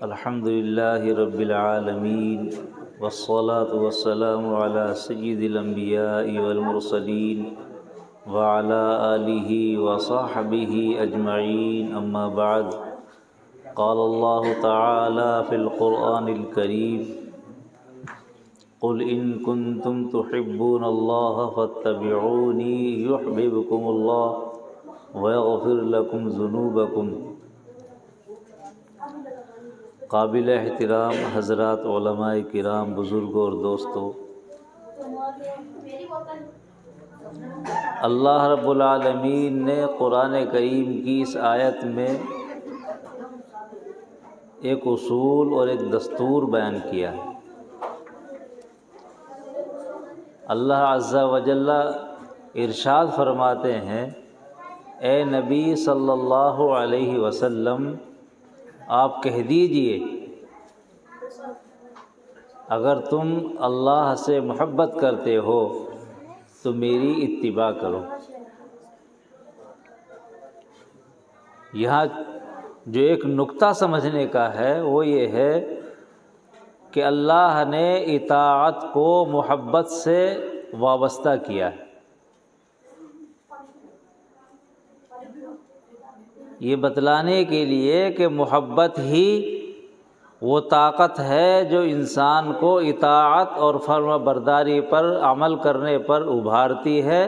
الحمد للہ رب العالمین والصلاة والسلام علی سید الانبیاء والمرسلین وعلی آلہ وصحبہ اجمعین، اما بعد۔ قال اللہ تعالی فی القرآن الکریم: قل ان کنتم تحبون اللہ فاتبعونی یحببکم اللہ ویغفر لکم ذنوبکم۔ قابل احترام حضرات علماء کرام، بزرگوں اور دوستوں، اللہ رب العالمین نے قرآن کریم کی اس آیت میں ایک اصول اور ایک دستور بیان کیا ہے۔ اللہ عز و جل ارشاد فرماتے ہیں: اے نبی صلی اللہ علیہ وسلم، آپ کہہ دیجئے اگر تم اللہ سے محبت کرتے ہو تو میری اتباع کرو۔ یہاں جو ایک نقطہ سمجھنے کا ہے وہ یہ ہے کہ اللہ نے اطاعت کو محبت سے وابستہ کیا ہے۔ یہ بتلانے کے لیے کہ محبت ہی وہ طاقت ہے جو انسان کو اطاعت اور فرما برداری پر عمل کرنے پر ابھارتی ہے،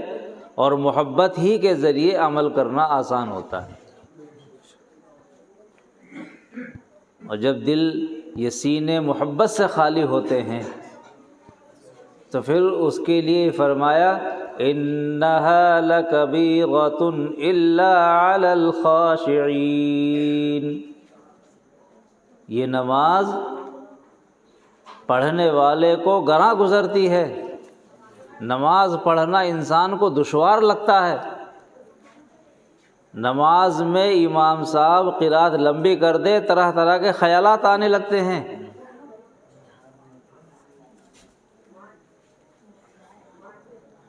اور محبت ہی کے ذریعے عمل کرنا آسان ہوتا ہے۔ اور جب دل یہ سینے محبت سے خالی ہوتے ہیں تو پھر اس کے لیے فرمایا: انہا لکبیرۃ الا علی الخاشعین۔ یہ نماز پڑھنے والے کو گراں گزرتی ہے۔ نماز پڑھنا انسان کو دشوار لگتا ہے۔ نماز میں امام صاحب قرات لمبی کر دے، طرح طرح کے خیالات آنے لگتے ہیں۔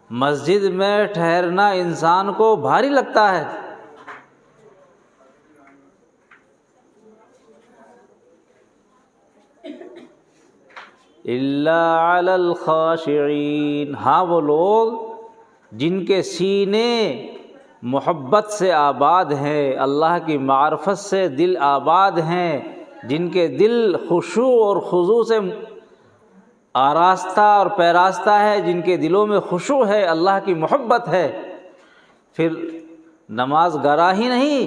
مسجد میں ٹھہرنا انسان کو بھاری لگتا ہے۔ الا علی الخاشعین، ہاں وہ لوگ جن کے سینے محبت سے آباد ہیں، اللہ کی معرفت سے دل آباد ہیں، جن کے دل خشوع اور خضوع سے آراستہ اور پیراستہ ہے، جن کے دلوں میں خشوع ہے، اللہ کی محبت ہے، پھر نماز گراں ہی نہیں،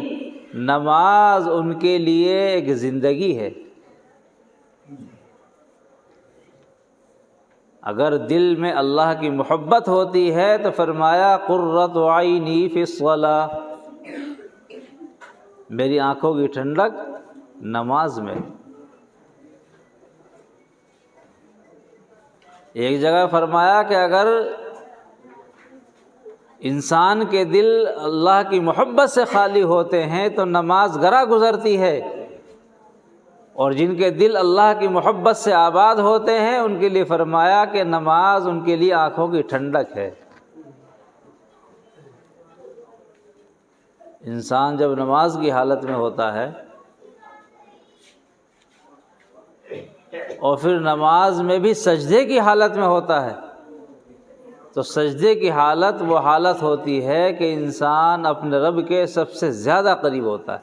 نماز ان کے لیے ایک زندگی ہے۔ اگر دل میں اللہ کی محبت ہوتی ہے تو فرمایا: قرۃ عینی فی الصلاۃ، میری آنکھوں کی ٹھنڈک نماز میں۔ ایک جگہ فرمایا کہ اگر انسان کے دل اللہ کی محبت سے خالی ہوتے ہیں تو نماز گراں گزرتی ہے، اور جن کے دل اللہ کی محبت سے آباد ہوتے ہیں ان کے لیے فرمایا کہ نماز ان کے لیے آنکھوں کی ٹھنڈک ہے۔ انسان جب نماز کی حالت میں ہوتا ہے اور پھر نماز میں بھی سجدے کی حالت میں ہوتا ہے تو سجدے کی حالت وہ حالت ہوتی ہے کہ انسان اپنے رب کے سب سے زیادہ قریب ہوتا ہے۔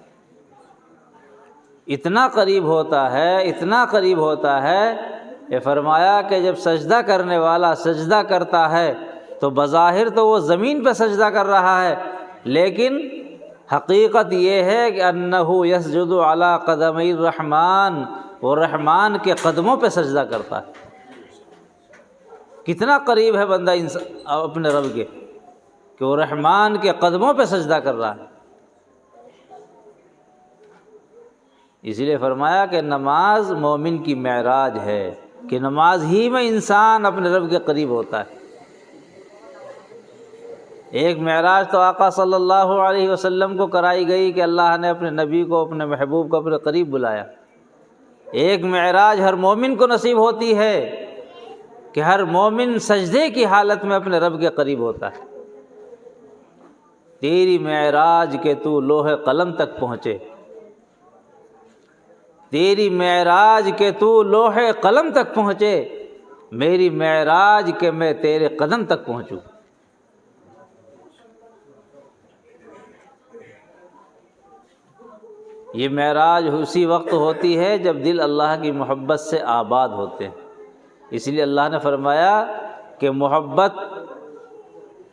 اتنا قریب ہوتا ہے، اتنا قریب ہوتا ہے، یہ فرمایا کہ جب سجدہ کرنے والا سجدہ کرتا ہے تو بظاہر تو وہ زمین پہ سجدہ کر رہا ہے، لیکن حقیقت یہ ہے کہ انہ یسجد علی قدمی الرحمن، وہ رحمان کے قدموں پہ سجدہ کرتا ہے۔ کتنا قریب ہے بندہ اپنے رب کے کہ وہ رحمان کے قدموں پہ سجدہ کر رہا ہے۔ اس لیے فرمایا کہ نماز مومن کی معراج ہے، کہ نماز ہی میں انسان اپنے رب کے قریب ہوتا ہے۔ ایک معراج تو آقا صلی اللہ علیہ وسلم کو کرائی گئی کہ اللہ نے اپنے نبی کو، اپنے محبوب کو اپنے قریب بلایا۔ ایک معراج ہر مومن کو نصیب ہوتی ہے کہ ہر مومن سجدے کی حالت میں اپنے رب کے قریب ہوتا ہے۔ تیری معراج کے تو لوح قلم تک پہنچے۔ تیری معراج کہ تو لوح قلم تک پہنچے، میری معراج کہ میں تیرے قدم تک پہنچوں۔ یہ معراج اسی وقت ہوتی ہے جب دل اللہ کی محبت سے آباد ہوتے ہیں۔ اس لیے اللہ نے فرمایا کہ محبت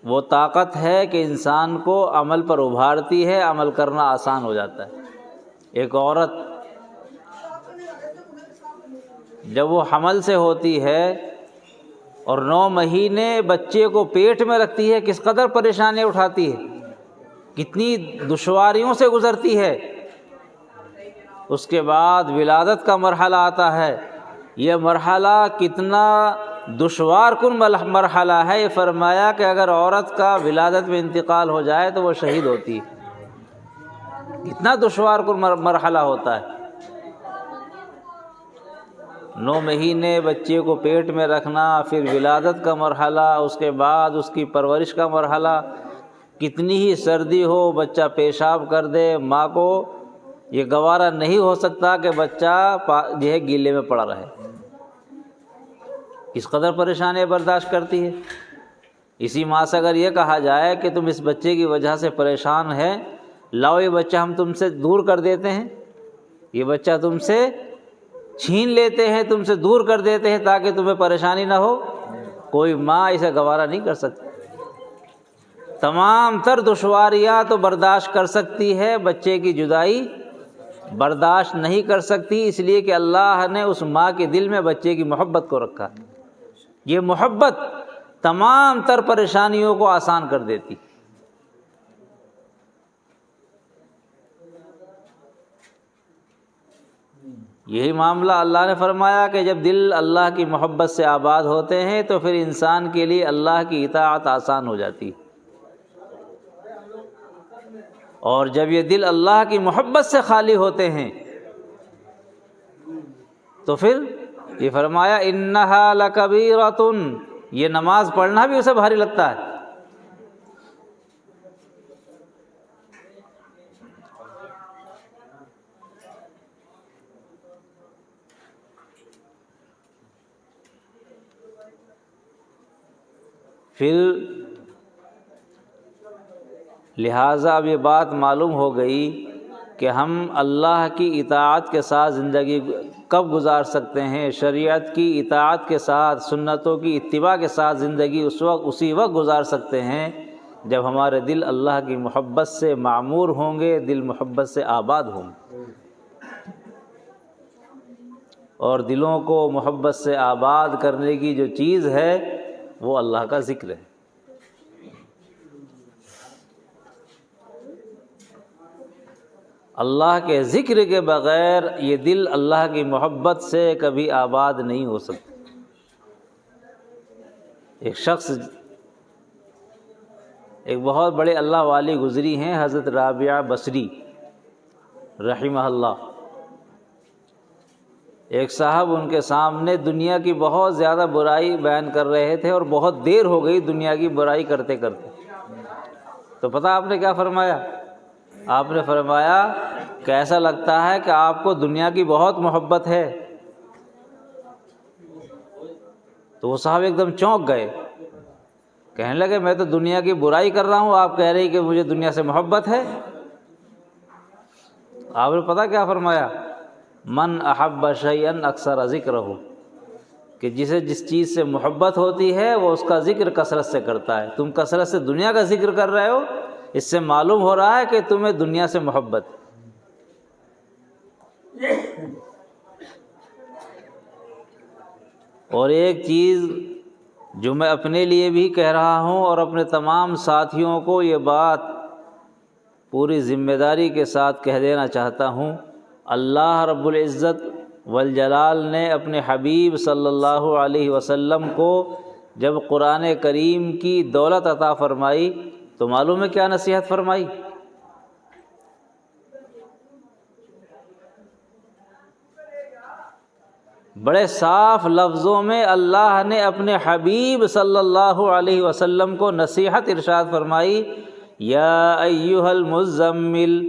وہ طاقت ہے کہ انسان کو عمل پر ابھارتی ہے، عمل کرنا آسان ہو جاتا ہے۔ ایک عورت جب وہ حمل سے ہوتی ہے اور 9 مہینے بچے کو پیٹ میں رکھتی ہے، کس قدر پریشانیاں اٹھاتی ہے، کتنی دشواریوں سے گزرتی ہے۔ اس کے بعد ولادت کا مرحلہ آتا ہے، یہ مرحلہ کتنا دشوار کن مرحلہ ہے۔ یہ فرمایا کہ اگر عورت کا ولادت میں انتقال ہو جائے تو وہ شہید ہوتی ہے، کتنا دشوار کن مرحلہ ہوتا ہے۔ 9 مہینے بچے کو پیٹ میں رکھنا، پھر ولادت کا مرحلہ، اس کے بعد اس کی پرورش کا مرحلہ، کتنی ہی سردی ہو بچہ پیشاب کر دے، ماں کو یہ گوارا نہیں ہو سکتا کہ بچہ جو ہے گیلے میں پڑا رہے، کس قدر پریشانیاں برداشت کرتی ہے۔ اسی ماں سے اگر یہ کہا جائے کہ تم اس بچے کی وجہ سے پریشان ہے، لاؤ یہ بچہ ہم تم سے دور کر دیتے ہیں، یہ بچہ تم سے چھین لیتے ہیں، تم سے دور کر دیتے ہیں تاکہ تمہیں پریشانی نہ ہو، کوئی ماں اسے گوارا نہیں کر سکتی۔ تمام تر دشواریاں تو برداشت کر سکتی ہے، بچے کی جدائی برداشت نہیں کر سکتی، اس لیے کہ اللہ نے اس ماں کے دل میں بچے کی محبت کو رکھا۔ یہ محبت تمام تر پریشانیوں کو آسان کر دیتی۔ یہی معاملہ اللہ نے فرمایا کہ جب دل اللہ کی محبت سے آباد ہوتے ہیں تو پھر انسان کے لیے اللہ کی اطاعت آسان ہو جاتی، اور جب یہ دل اللہ کی محبت سے خالی ہوتے ہیں تو پھر یہ فرمایا انہا لکبیرۃ، یہ نماز پڑھنا بھی اسے بھاری لگتا ہے۔ پھر لہٰذا اب یہ بات معلوم ہو گئی کہ ہم اللہ کی اطاعت کے ساتھ زندگی کب گزار سکتے ہیں، شریعت کی اطاعت کے ساتھ، سنتوں کی اتباع کے ساتھ زندگی اسی وقت گزار سکتے ہیں جب ہمارے دل اللہ کی محبت سے معمور ہوں گے، دل محبت سے آباد ہوں گے۔ اور دلوں کو محبت سے آباد کرنے کی جو چیز ہے وہ اللہ کا ذکر ہے۔ اللہ کے ذکر کے بغیر یہ دل اللہ کی محبت سے کبھی آباد نہیں ہو سکتا۔ ایک شخص، ایک بہت بڑے اللہ والی گزری ہیں، حضرت رابعہ بصری رحمہ اللہ۔ ایک صاحب ان کے سامنے دنیا کی بہت زیادہ برائی بیان کر رہے تھے اور بہت دیر ہو گئی دنیا کی برائی کرتے کرتے، تو پتہ آپ نے کیا فرمایا؟ آپ نے فرمایا کہ ایسا لگتا ہے کہ آپ کو دنیا کی بہت محبت ہے۔ تو وہ صاحب ایک دم چونک گئے، کہنے لگے میں تو دنیا کی برائی کر رہا ہوں، آپ کہہ رہے ہیں کہ مجھے دنیا سے محبت ہے۔ آپ نے پتہ کیا فرمایا؟ من احب شیئا اکثر ذکرہ، کہ جسے جس چیز سے محبت ہوتی ہے وہ اس کا ذکر کثرت سے کرتا ہے۔ تم کثرت سے دنیا کا ذکر کر رہے ہو، اس سے معلوم ہو رہا ہے کہ تمہیں دنیا سے محبت ہے۔ اور ایک چیز جو میں اپنے لیے بھی کہہ رہا ہوں اور اپنے تمام ساتھیوں کو یہ بات پوری ذمہ داری کے ساتھ کہہ دینا چاہتا ہوں، اللہ رب العزت والجلال نے اپنے حبیب صلی اللہ علیہ وسلم کو جب قرآن کریم کی دولت عطا فرمائی تو معلوم ہے کیا نصیحت فرمائی؟ بڑے صاف لفظوں میں اللہ نے اپنے حبیب صلی اللہ علیہ وسلم کو نصیحت ارشاد فرمائی، یا ایھا المزمل،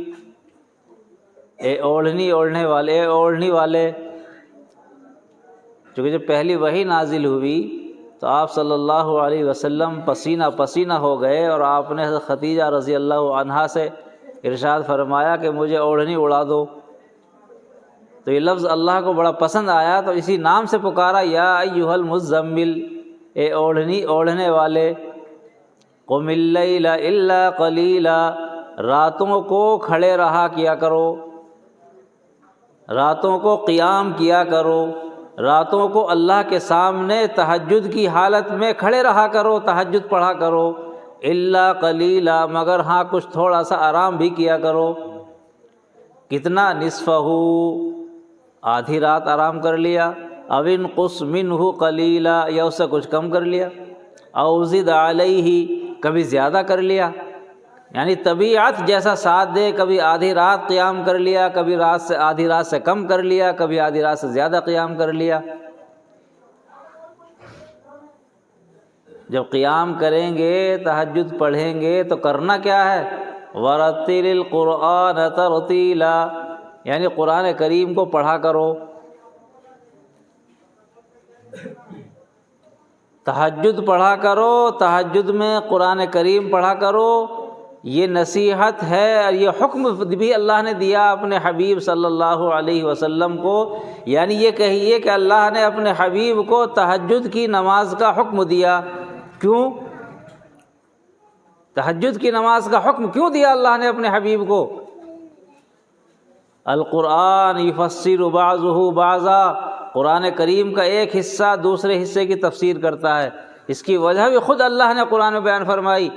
اے اوڑھنی اوڑھنے والے، اے اوڑھنی والے، چونکہ جب پہلی وحی نازل ہوئی تو آپ صلی اللہ علیہ وسلم پسینہ پسینہ ہو گئے، اور آپ نے حضرت خدیجہ رضی اللہ عنہا سے ارشاد فرمایا کہ مجھے اوڑھنی اڑا دو، تو یہ لفظ اللہ کو بڑا پسند آیا، تو اسی نام سے پکارا، یا ایھا المزمل، اے اوڑھنی اوڑھنے والے، قم اللیل الا قلیلا، راتوں کو کھڑے رہا کیا کرو، راتوں کو قیام کیا کرو، راتوں کو اللہ کے سامنے تہجد کی حالت میں کھڑے رہا کرو، تہجد پڑھا کرو، الا قلیلا، مگر ہاں کچھ تھوڑا سا آرام بھی کیا کرو۔ کتنا؟ نصفہ، آدھی رات آرام کر لیا، او انقص منہ قلیلا، یا اس سے کچھ کم کر لیا، او زد علیہ، کبھی زیادہ کر لیا، یعنی طبیعت جیسا ساتھ دے، کبھی آدھی رات قیام کر لیا، کبھی آدھی رات سے کم کر لیا، کبھی آدھی رات سے زیادہ قیام کر لیا۔ جب قیام کریں گے، تہجد پڑھیں گے، تو کرنا کیا ہے؟ وَرَتِّلِ الْقُرْآنَ تَرْتِيلًا، یعنی قرآن کریم کو پڑھا کرو۔ تہجد پڑھا کرو، تہجد میں قرآن کریم پڑھا کرو، یہ نصیحت ہے، اور یہ حکم بھی اللہ نے دیا اپنے حبیب صلی اللہ علیہ وسلم کو، یعنی یہ کہیے کہ اللہ نے اپنے حبیب کو تہجد کی نماز کا حکم دیا۔ کیوں؟ تہجد کی نماز کا حکم کیوں دیا اللہ نے اپنے حبیب کو؟ القرآن یفسر بعضہ بعضا، قرآن کریم کا ایک حصہ دوسرے حصے کی تفسیر کرتا ہے، اس کی وجہ بھی خود اللہ نے قرآن میں بیان فرمائی،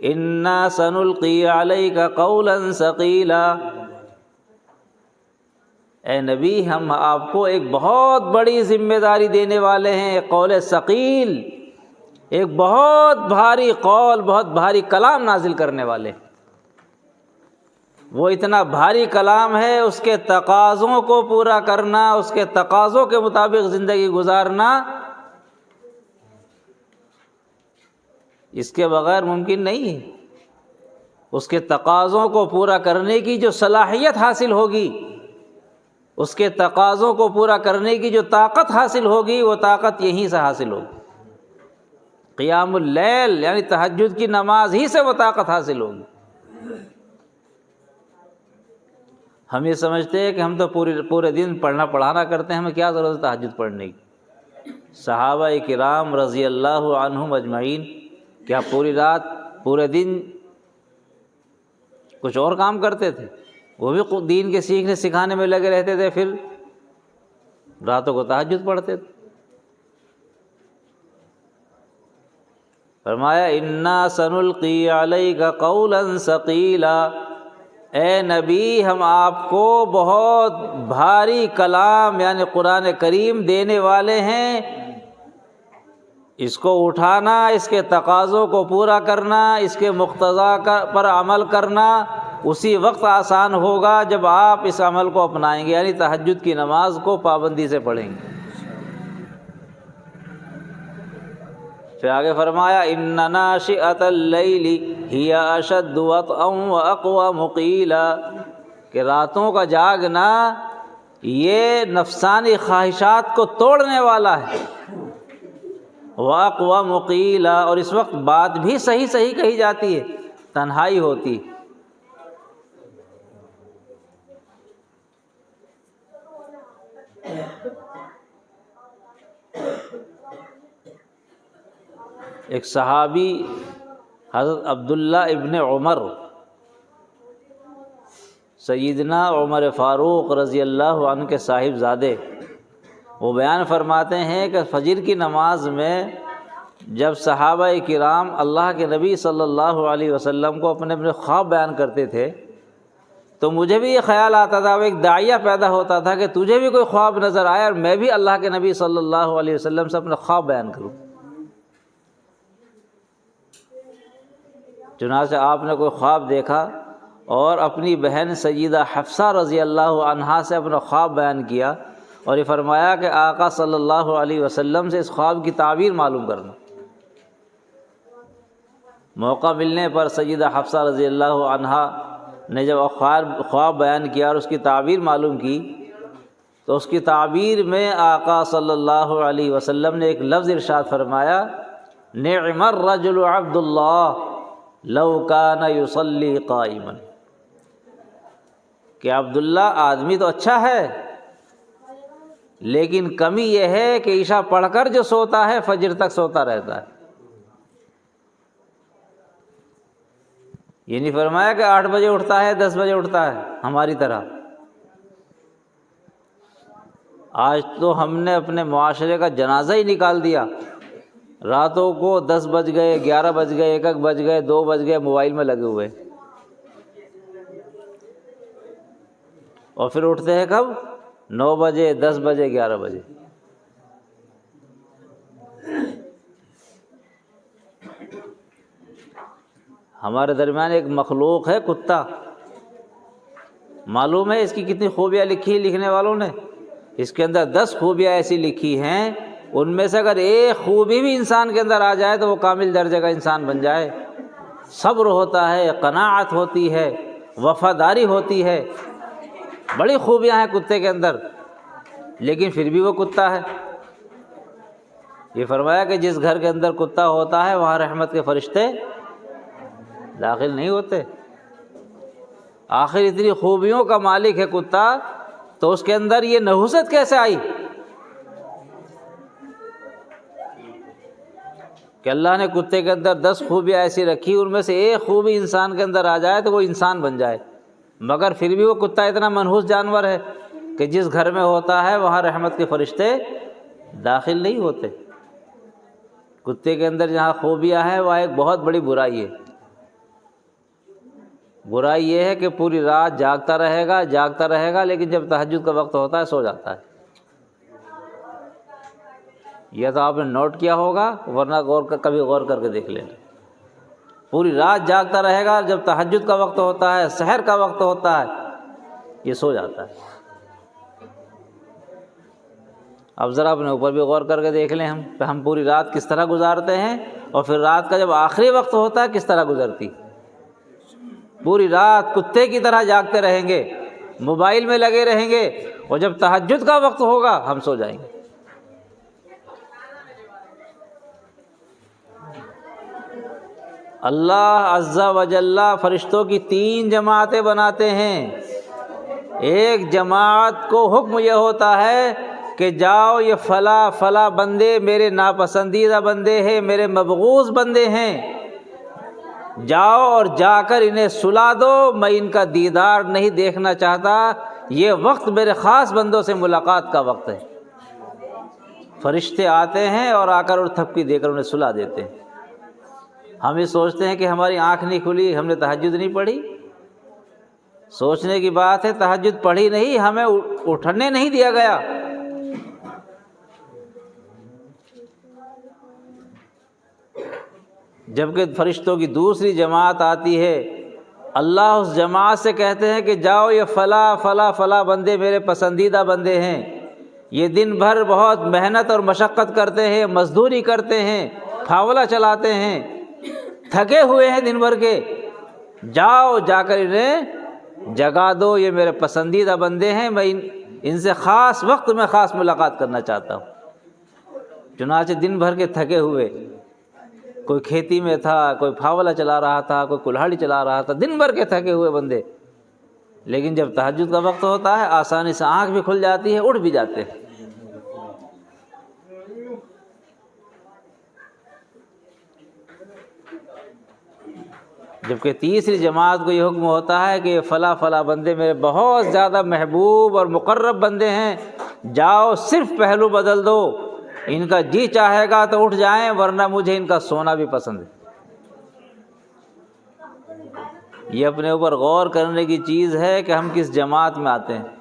انا سنلقی علیک قولا ثقیلا، اے نبی ہم آپ کو ایک بہت بڑی ذمہ داری دینے والے ہیں، ایک قول ثقیل، ایک بہت بھاری قول، بہت بھاری کلام نازل کرنے والے۔ وہ اتنا بھاری کلام ہے، اس کے تقاضوں کو پورا کرنا، اس کے تقاضوں کے مطابق زندگی گزارنا، اس کے بغیر ممکن نہیں ہے۔ اس کے تقاضوں کو پورا کرنے کی جو صلاحیت حاصل ہوگی، اس کے تقاضوں کو پورا کرنے کی جو طاقت حاصل ہوگی، وہ طاقت یہیں سے حاصل ہوگی، قیام اللیل یعنی تہجد کی نماز ہی سے وہ طاقت حاصل ہوگی۔ ہم یہ سمجھتے ہیں کہ ہم تو پورے دن پڑھنا پڑھانا کرتے ہیں، ہمیں کیا ضرورت ہے تہجد پڑھنے کی؟ صحابہ کرام رضی اللہ عنہم اجمعین کیا پوری رات پورے دن کچھ اور کام کرتے تھے؟ وہ بھی دین کے سیکھنے سکھانے میں لگے رہتے تھے، پھر راتوں کو تہجد پڑھتے تھے۔ فرمایا انا سنلقی علیک قولا ثقیلا، اے نبی ہم آپ کو بہت بھاری کلام یعنی قرآن کریم دینے والے ہیں، اس کو اٹھانا، اس کے تقاضوں کو پورا کرنا، اس کے مقتضا پر عمل کرنا اسی وقت آسان ہوگا جب آپ اس عمل کو اپنائیں گے، یعنی تہجد کی نماز کو پابندی سے پڑھیں گے۔ پھر آگے فرمایا ان ناشئۃ اللیل ہی اشد وطئا واقوم قیلا، کہ راتوں کا جاگنا یہ نفسانی خواہشات کو توڑنے والا ہے، واقوم قیلا، اور اس وقت بات بھی صحیح صحیح کہی جاتی ہے، تنہائی ہوتی۔ ایک صحابی حضرت عبداللہ ابن عمر، سیدنا عمر فاروق رضی اللہ عنہ کے صاحب زادے، وہ بیان فرماتے ہیں کہ فجر کی نماز میں جب صحابہ کرام اللہ کے نبی صلی اللہ علیہ وسلم کو اپنے اپنے خواب بیان کرتے تھے تو مجھے بھی یہ خیال آتا تھا، وہ ایک داعیہ پیدا ہوتا تھا کہ تجھے بھی کوئی خواب نظر آئے اور میں بھی اللہ کے نبی صلی اللہ علیہ وسلم سے اپنے خواب بیان کروں۔ چنانچہ آپ نے کوئی خواب دیکھا اور اپنی بہن سیدہ حفصہ رضی اللہ عنہا سے اپنا خواب بیان کیا، اور یہ فرمایا کہ آقا صلی اللہ علیہ وسلم سے اس خواب کی تعبیر معلوم کرنا۔ موقع ملنے پر سیدہ حفصہ رضی اللہ عنہا نے جب خواب بیان کیا اور اس کی تعبیر معلوم کی تو اس کی تعبیر میں آقا صلی اللہ علیہ وسلم نے ایک لفظ ارشاد فرمایا، نعم الرجل عبد اللہ لو کان یصلی قائما، کہ عبداللہ آدمی تو اچھا ہے لیکن کمی یہ ہے کہ عشاء پڑھ کر جو سوتا ہے فجر تک سوتا رہتا ہے۔ یہ نہیں فرمایا کہ 8 بجے اٹھتا ہے 10 بجے اٹھتا ہے ہماری طرح۔ آج تو ہم نے اپنے معاشرے کا جنازہ ہی نکال دیا، راتوں کو 10 بج گئے 11 بج گئے 1 بج گئے 2 بج گئے موبائل میں لگے ہوئے، اور پھر اٹھتے ہیں کب؟ 9 بجے 10 بجے 11 بجے۔ ہمارے درمیان ایک مخلوق ہے کتا، معلوم ہے اس کی کتنی خوبیاں لکھی لکھنے والوں نے؟ اس کے اندر 10 خوبیاں ایسی لکھی ہیں، ان میں سے اگر ایک خوبی بھی انسان کے اندر آ جائے تو وہ کامل درجے کا انسان بن جائے۔ صبر ہوتا ہے، قناعت ہوتی ہے، وفاداری ہوتی ہے، بڑی خوبیاں ہیں کتے کے اندر، لیکن پھر بھی وہ کتا ہے۔ یہ فرمایا کہ جس گھر کے اندر کتا ہوتا ہے وہاں رحمت کے فرشتے داخل نہیں ہوتے۔ آخر اتنی خوبیوں کا مالک ہے کتا، تو اس کے اندر یہ نحوست کیسے آئی کہ اللہ نے کتے کے اندر 10 خوبیاں ایسی رکھی، ان میں سے ایک خوبی انسان کے اندر آ جائے تو وہ انسان بن جائے، مگر پھر بھی وہ کتا اتنا منحوس جانور ہے کہ جس گھر میں ہوتا ہے وہاں رحمت کے فرشتے داخل نہیں ہوتے۔ کتے کے اندر جہاں خوبیاں ہیں وہاں ایک بہت بڑی برائی ہے۔ برائی یہ ہے کہ پوری رات جاگتا رہے گا لیکن جب تہجد کا وقت ہوتا ہے سو جاتا ہے۔ یہ تو آپ نے نوٹ کیا ہوگا، ورنہ کبھی غور کر کے دیکھ لینا۔ پوری رات جاگتا رہے گا، جب تہجد کا وقت ہوتا ہے سحر کا وقت ہوتا ہے یہ سو جاتا ہے۔ اب ذرا اپنے اوپر بھی غور کر کے دیکھ لیں ہم پوری رات کس طرح گزارتے ہیں، اور پھر رات کا جب آخری وقت ہوتا ہے کس طرح گزرتی۔ پوری رات کتے کی طرح جاگتے رہیں گے، موبائل میں لگے رہیں گے، اور جب تہجد کا وقت ہوگا ہم سو جائیں گے۔ اللہ عز و جل فرشتوں کی 3 جماعتیں بناتے ہیں۔ ایک جماعت کو حکم یہ ہوتا ہے کہ جاؤ یہ فلاں بندے میرے ناپسندیدہ بندے ہیں، میرے مبغوض بندے ہیں، جاؤ اور جا کر انہیں سلا دو، میں ان کا دیدار نہیں دیکھنا چاہتا، یہ وقت میرے خاص بندوں سے ملاقات کا وقت ہے۔ فرشتے آتے ہیں اور آ کر اور تھپکی دے کر انہیں سلا دیتے ہیں۔ ہم یہ سوچتے ہیں کہ ہماری آنکھ نہیں کھلی، ہم نے تہجد نہیں پڑھی۔ سوچنے کی بات ہے، تہجد پڑھی نہیں، ہمیں اٹھنے نہیں دیا گیا۔ جبکہ فرشتوں کی دوسری جماعت آتی ہے، اللہ اس جماعت سے کہتے ہیں کہ جاؤ یہ فلاں بندے میرے پسندیدہ بندے ہیں، یہ دن بھر بہت محنت اور مشقت کرتے ہیں، مزدوری کرتے ہیں، پھاولا چلاتے ہیں، تھکے ہوئے ہیں دن بھر کے، جاؤ جا کر انہیں جگا دو، یہ میرے پسندیدہ بندے ہیں، میں ان سے خاص وقت میں خاص ملاقات کرنا چاہتا ہوں۔ چنانچہ دن بھر کے تھکے ہوئے، کوئی کھیتی میں تھا، کوئی پھاولا چلا رہا تھا، کوئی کلہاڑی چلا رہا تھا، دن بھر کے تھکے ہوئے بندے، لیکن جب تہجد کا وقت ہوتا ہے آسانی سے آنکھ بھی کھل جاتی ہے، اٹھ بھی جاتے ہیں۔ جبکہ تیسری جماعت کو یہ حکم ہوتا ہے کہ فلاں بندے میرے بہت زیادہ محبوب اور مقرب بندے ہیں، جاؤ صرف پہلو بدل دو، ان کا جی چاہے گا تو اٹھ جائیں، ورنہ مجھے ان کا سونا بھی پسند ہے۔ یہ اپنے اوپر غور کرنے کی چیز ہے کہ ہم کس جماعت میں آتے ہیں۔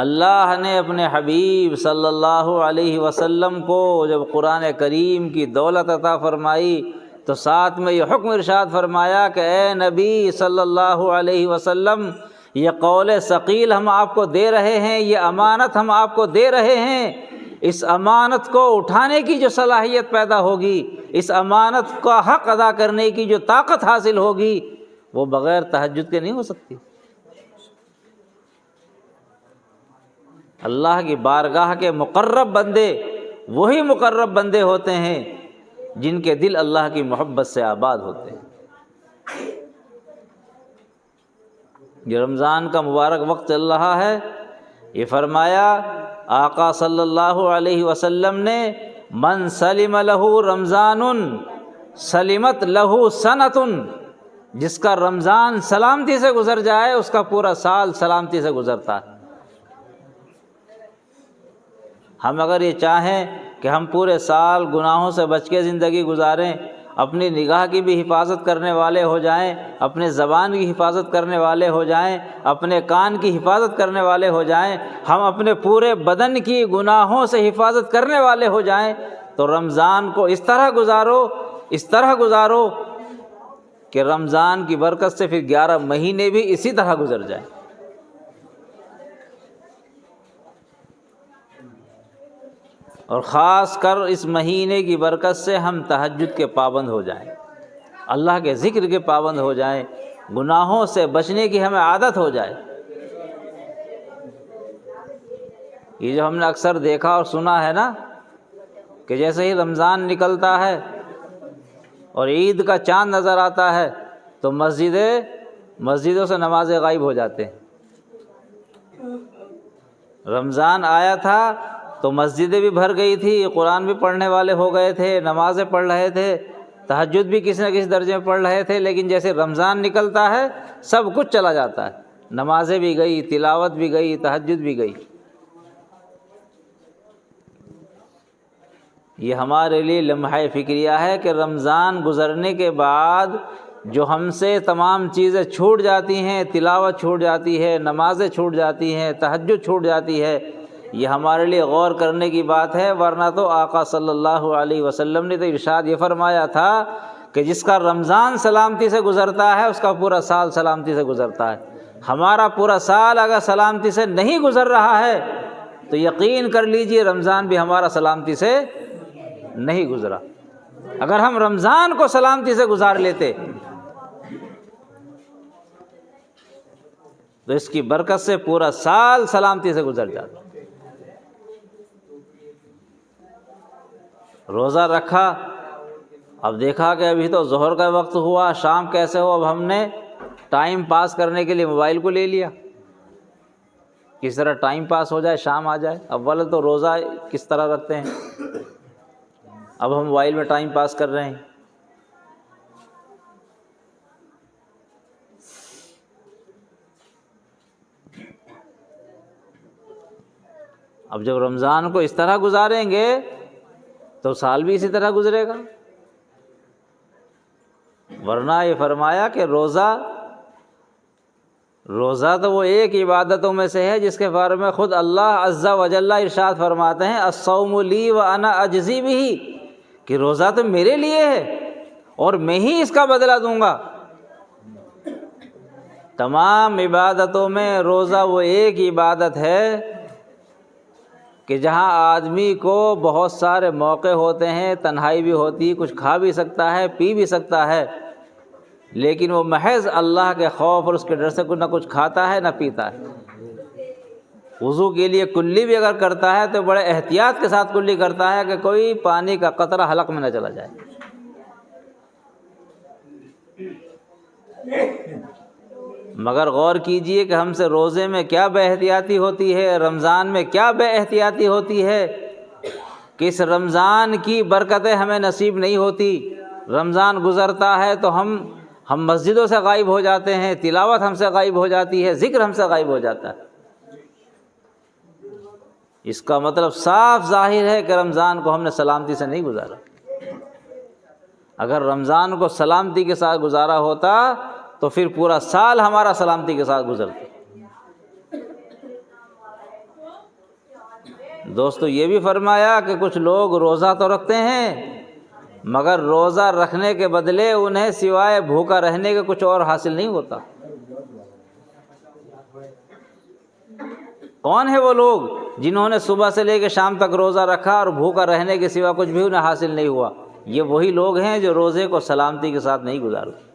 اللہ نے اپنے حبیب صلی اللہ علیہ وسلم کو جب قرآن کریم کی دولت عطا فرمائی تو ساتھ میں یہ حکم ارشاد فرمایا کہ اے نبی صلی اللہ علیہ وسلم، یہ قول ثقیل ہم آپ کو دے رہے ہیں، یہ امانت ہم آپ کو دے رہے ہیں، اس امانت کو اٹھانے کی جو صلاحیت پیدا ہوگی، اس امانت کا حق ادا کرنے کی جو طاقت حاصل ہوگی وہ بغیر تہجد کے نہیں ہو سکتی۔ اللہ کی بارگاہ کے مقرب بندے وہی مقرب بندے ہوتے ہیں جن کے دل اللہ کی محبت سے آباد ہوتے ہیں۔ یہ رمضان کا مبارک وقت چل رہا ہے، یہ فرمایا آقا صلی اللہ علیہ وسلم نے، من سلم لہ رمضان سلمت لہ سنۃ، جس کا رمضان سلامتی سے گزر جائے اس کا پورا سال سلامتی سے گزرتا ہے۔ ہم اگر یہ چاہیں کہ ہم پورے سال گناہوں سے بچ کے زندگی گزاریں، اپنی نگاہ کی بھی حفاظت کرنے والے ہو جائیں، اپنے زبان کی حفاظت کرنے والے ہو جائیں، اپنے کان کی حفاظت کرنے والے ہو جائیں، ہم اپنے پورے بدن کی گناہوں سے حفاظت کرنے والے ہو جائیں، تو رمضان کو اس طرح گزارو کہ رمضان کی برکت سے پھر 11 مہینے بھی اسی طرح گزر جائیں۔ اور خاص کر اس مہینے کی برکت سے ہم تہجد کے پابند ہو جائیں، اللہ کے ذکر کے پابند ہو جائیں، گناہوں سے بچنے کی ہمیں عادت ہو جائے۔ یہ جو ہم نے اکثر دیکھا اور سنا ہے نا کہ جیسے ہی رمضان نکلتا ہے اور عید کا چاند نظر آتا ہے تو مسجدوں سے نمازیں غائب ہو جاتے ہیں۔ رمضان آیا تھا تو مسجدیں بھی بھر گئی تھی، قرآن بھی پڑھنے والے ہو گئے تھے، نمازیں پڑھ رہے تھے، تہجد بھی کسی نہ کسی درجے میں پڑھ رہے تھے، لیکن جیسے رمضان نکلتا ہے سب کچھ چلا جاتا ہے، نمازیں بھی گئی، تلاوت بھی گئی، تہجد بھی گئی۔ یہ ہمارے لیے لمحہ فکریہ ہے کہ رمضان گزرنے کے بعد جو ہم سے تمام چیزیں چھوٹ جاتی ہیں، تلاوت چھوٹ جاتی ہے، نمازیں چھوٹ جاتی ہیں، تہجد چھوٹ جاتی ہے، یہ ہمارے لیے غور کرنے کی بات ہے۔ ورنہ تو آقا صلی اللہ علیہ وسلم نے تو ارشاد یہ فرمایا تھا کہ جس کا رمضان سلامتی سے گزرتا ہے اس کا پورا سال سلامتی سے گزرتا ہے۔ ہمارا پورا سال اگر سلامتی سے نہیں گزر رہا ہے تو یقین کر لیجئے رمضان بھی ہمارا سلامتی سے نہیں گزرا۔ اگر ہم رمضان کو سلامتی سے گزار لیتے تو اس کی برکت سے پورا سال سلامتی سے گزر جاتا۔ روزہ رکھا، اب دیکھا کہ ابھی تو ظہر کا وقت ہوا، شام کیسے ہو، اب ہم نے ٹائم پاس کرنے کے لیے موبائل کو لے لیا، کس طرح ٹائم پاس ہو جائے، شام آ جائے۔ اول تو روزہ کس طرح رکھتے ہیں، اب ہم موبائل میں ٹائم پاس کر رہے ہیں۔ اب جب رمضان کو اس طرح گزاریں گے تو سال بھی اسی طرح گزرے گا۔ ورنہ یہ فرمایا کہ روزہ تو وہ ایک عبادتوں میں سے ہے جس کے بارے میں خود اللہ عز و جل ارشاد فرماتے ہیں، الصوم لی وانا اجزی بہ، کہ روزہ تو میرے لیے ہے اور میں ہی اس کا بدلہ دوں گا۔ تمام عبادتوں میں روزہ وہ ایک عبادت ہے کہ جہاں آدمی کو بہت سارے موقع ہوتے ہیں، تنہائی بھی ہوتی، کچھ کھا بھی سکتا ہے، پی بھی سکتا ہے، لیکن وہ محض اللہ کے خوف اور اس کے ڈر سے کچھ نہ کچھ کھاتا ہے نہ پیتا ہے۔ وضو کے لیے کلی بھی اگر کرتا ہے تو بڑے احتیاط کے ساتھ کلی کرتا ہے کہ کوئی پانی کا قطرہ حلق میں نہ چلا جائے۔ مگر غور کیجئے کہ ہم سے روزے میں کیا بے احتیاطی ہوتی ہے، رمضان میں کیا بے احتیاطی ہوتی ہے کہ اس رمضان کی برکتیں ہمیں نصیب نہیں ہوتی۔ رمضان گزرتا ہے تو ہم مسجدوں سے غائب ہو جاتے ہیں، تلاوت ہم سے غائب ہو جاتی ہے، ذکر ہم سے غائب ہو جاتا ہے۔ اس کا مطلب صاف ظاہر ہے کہ رمضان کو ہم نے سلامتی سے نہیں گزارا۔ اگر رمضان کو سلامتی کے ساتھ گزارا ہوتا تو پھر پورا سال ہمارا سلامتی کے ساتھ گزرتا۔ دوستو یہ بھی فرمایا کہ کچھ لوگ روزہ تو رکھتے ہیں مگر روزہ رکھنے کے بدلے انہیں سوائے بھوکا رہنے کے کچھ اور حاصل نہیں ہوتا۔ کون ہے وہ لوگ جنہوں نے صبح سے لے کے شام تک روزہ رکھا اور بھوکا رہنے کے سوا کچھ بھی انہیں حاصل نہیں ہوا؟ یہ وہی لوگ ہیں جو روزے کو سلامتی کے ساتھ نہیں گزارتے۔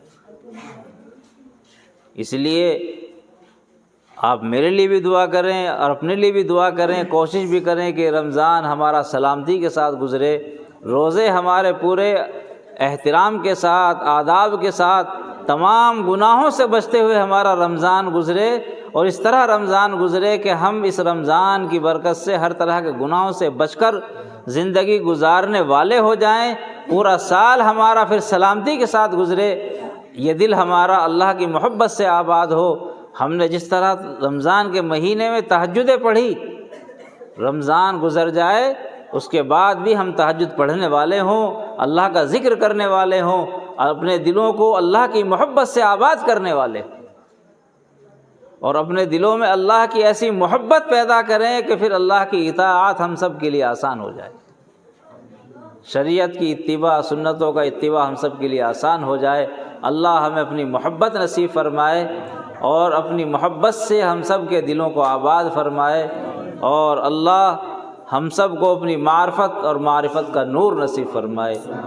اس لیے آپ میرے لیے بھی دعا کریں اور اپنے لیے بھی دعا کریں، کوشش بھی کریں کہ رمضان ہمارا سلامتی کے ساتھ گزرے، روزے ہمارے پورے احترام کے ساتھ، آداب کے ساتھ، تمام گناہوں سے بچتے ہوئے ہمارا رمضان گزرے، اور اس طرح رمضان گزرے کہ ہم اس رمضان کی برکت سے ہر طرح کے گناہوں سے بچ کر زندگی گزارنے والے ہو جائیں، پورا سال ہمارا پھر سلامتی کے ساتھ گزرے، یہ دل ہمارا اللہ کی محبت سے آباد ہو۔ ہم نے جس طرح رمضان کے مہینے میں تہجدیں پڑھی، رمضان گزر جائے اس کے بعد بھی ہم تہجد پڑھنے والے ہوں، اللہ کا ذکر کرنے والے ہوں، اور اپنے دلوں کو اللہ کی محبت سے آباد کرنے والے، اور اپنے دلوں میں اللہ کی ایسی محبت پیدا کریں کہ پھر اللہ کی اطاعت ہم سب کے لیے آسان ہو جائے، شریعت کی اتباع، سنتوں کا اتباع ہم سب کے لیے آسان ہو جائے۔ اللہ ہمیں اپنی محبت نصیب فرمائے، اور اپنی محبت سے ہم سب کے دلوں کو آباد فرمائے، اور اللہ ہم سب کو اپنی معرفت اور معرفت کا نور نصیب فرمائے۔